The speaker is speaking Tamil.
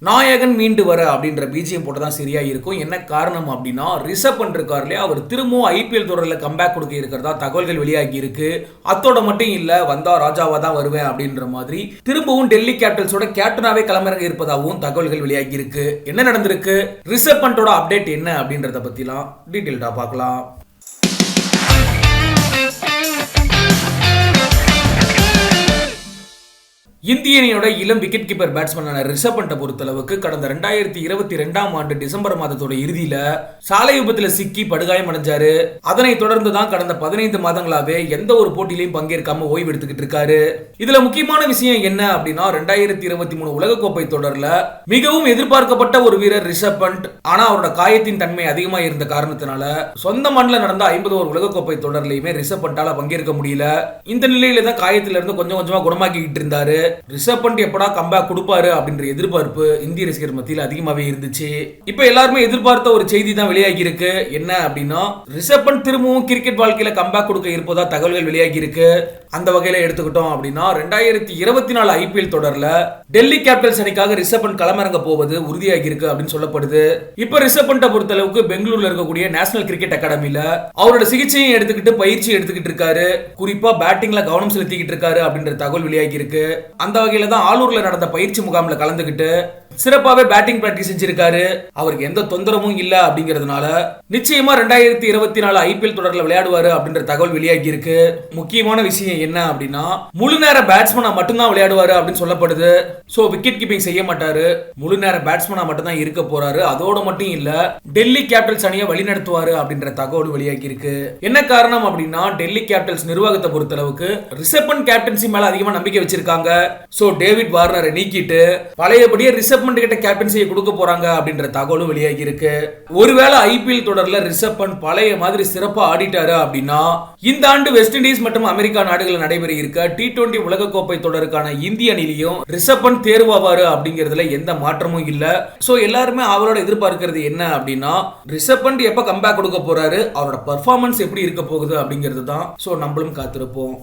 நாயகன் மீண்டு வர அப்படின்ற பிஜிஎம் போட்டு தான் சரியா இருக்கும். என்ன காரணம் அப்படின்னா, ரிஷப் பண்ட் இருக்கார் இல்லையா, அவர் திரும்பவும் ஐபிஎல் தொடரில் கம்பேக் கொடுக்க இருக்கிறதா தகவல்கள் வெளியாகி இருக்கு. அத்தோட மட்டும் இல்ல, வந்தா ராஜாவா தான் வருவேன் அப்படின்ற மாதிரி திரும்பவும் டெல்லி கேபிட்டல்ஸோட கேப்டனாவே களமிறங்க இருப்பதாகவும் தகவல்கள் வெளியாகி இருக்கு. என்ன நடந்திருக்கு, ரிஷப் பண்டோட அப்டேட் என்ன அப்படின்றத பத்திலாம் டீடைல்டா பார்க்கலாம். இந்திய அணியோட இளம் விக்கெட் கீப்பர் பேட்ஸ்மேனான ரிஷப் பண்டை பொறுத்தளவுக்கு கடந்த 2022 ஆண்டு டிசம்பர் மாதத்தோட இறுதியில சாலை விபத்துல சிக்கி படுகாயம் அடைஞ்சாரு. அதனை தொடர்ந்து தான் கடந்த 15 மாதங்களாவே எந்த ஒரு போட்டியிலையும் பங்கேற்காம ஓய்வு எடுத்துக்கிட்டு இருக்காரு. இதுல முக்கியமான விஷயம் என்ன அப்படின்னா, 2023 உலகக்கோப்பை தொடர்ல மிகவும் எதிர்பார்க்கப்பட்ட ஒரு வீரர் ரிஷப் பண்ட். ஆனா அவரோட காயத்தின் தன்மை அதிகமா இருந்த காரணத்தினால சொந்த மண்ணில் நடந்த 51 உலகக்கோப்பை தொடர்லையுமே ரிஷப் பண்டால பங்கேற்க முடியல. இந்த நிலையில தான் காயத்தில இருந்து கொஞ்சம் கொஞ்சமா குணமாக்கிட்டு இருந்தாரு. ரிஷப் பண்ட் எப்படா கம்பேக் கொடுப்பாரு அப்படின்ற எதிர்பார்ப்பு இந்திய ரசிகர் மத்தியில் அதிகமாவே இருந்துச்சு. இப்ப எல்லாருமே எதிர்பார்த்த ஒரு செய்தி தான் வெளியாகி இருக்கு. என்ன அப்படின்னா, ரிஷப் பண்ட் திரும்பவும் கிரிக்கெட் வாழ்க்கையில கம்பேக் கொடுக்க இருப்பதா தகவல்கள் வெளியாகி இருக்கு. அந்த வகையில எடுத்துக்கிட்டோம் அப்படின்னா, 2024 ஐபிஎல் தொடர்ல டெல்லி கேபிட்டல்ஸ் அணிக்காக ரிஷப் பண்ட் களமிறங்க போவது உறுதியாகி இருக்கு அப்படின்னு சொல்லப்படுது. இப்ப ரிஷப் பண்ட பொறுத்த அளவுக்கு பெங்களூர்ல இருக்கக்கூடிய நேஷனல் கிரிக்கெட் அகாடமில அவரோட சிகிச்சையை எடுத்துக்கிட்டு பயிற்சி எடுத்துக்கிட்டு இருக்காரு. குறிப்பா பேட்டிங்ல கவனம் செலுத்திக்கிட்டு இருக்காரு அப்படின்ற தகவல் வெளியாகி இருக்கு. அந்த வகையில தான் ஆலூர்ல நடந்த பயிற்சி முகாம்ல கலந்துகிட்டு சிறப்பாவே பேட்டிங் பிராக்டிஸ் செஞ்சிருக்காரு. அவருக்கு எந்த தொந்தரவும் இல்ல அப்படிங்கிறதுனால நிச்சயமா 2024 ஐபிஎல் தொடர்ல விளையாடுவாரு அப்படின்ற தகவல் வெளியாகி இருக்கு. முக்கியமான விஷயம் என்ன அப்படின்னா, முழு நேர பேட்ஸ்மேனா மட்டும்தான் விளையாடுவாரு அப்படின்னு சொல்லப்படுது. சோ விக்கெட் கீப்பிங் செய்ய மாட்டாரு, முழு நேர பேட்ஸ்மேனா மட்டும் தான் இருக்க போறாரு. அதோட மட்டும் இல்ல, டெல்லி கேபிட்டல்ஸ் அணியை வழிநடத்துவாரு அப்படின்ற தகவல் வெளியாகி இருக்கு. என்ன காரணம் அப்படின்னா, டெல்லி கேபிட்டல்ஸ் நிர்வாகத்தை பொறுத்தளவுக்கு ரிஷப் பண்ட் கேப்டன்சி மேல அதிகமா நம்பிக்கை வச்சிருக்காங்க. சோ டேவிட் வார்னரை நீக்கிட்டு பழையபடியே ரிஷப் பண்ட் கிட்ட கேப்டன்சியை கொடுக்க போறாங்க அப்படின்ற தகவலும் வெளியாகி இருக்கு. ஒருவேளை ஐபிஎல் தொடர்ல ரிஷப் பண்ட் பழைய மாதிரி சிறப்பா ஆடிட்டாரு அப்படின்னா, இந்த ஆண்டு வெஸ்ட் இண்டீஸ் மற்றும் அமெரிக்கா நாடுகளில் நடைபெற இருக்க T20 உலகக்கோப்பை தொடருக்கான இந்திய அணியிலையும் ரிஷப் பண்ட் தேர்வாவாரு அப்படிங்கிறதுல எந்த மாற்றமும் இல்ல. சோ எல்லாருமே அவரோட எதிர்பார்க்கிறது என்ன அப்படின்னா, ரிஷப் பண்ட் எப்ப கம்பேக் கொடுக்க போறாரு, அவரோட பெர்ஃபார்மன்ஸ் எப்படி இருக்க போகுது அப்படிங்கிறது தான். சோ நம்மளும் காத்திருப்போம்.